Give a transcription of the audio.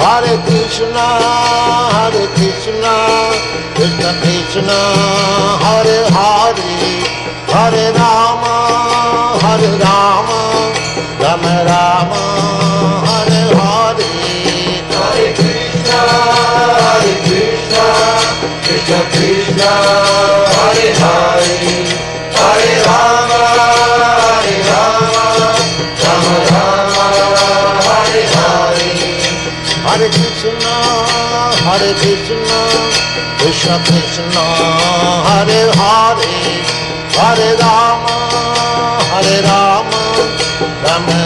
Hare Krishna, Krishna Krishna, Hare Hare, Hare Rama, Rama Rama, Hare Hare. Hare Krishna, Krishna Krishna, Hare Hare, Hare Rama, Rama Rama, Hare Hare. Hare Krishna, Krishna Krishna, Hare Hare, Hare Rama, Rama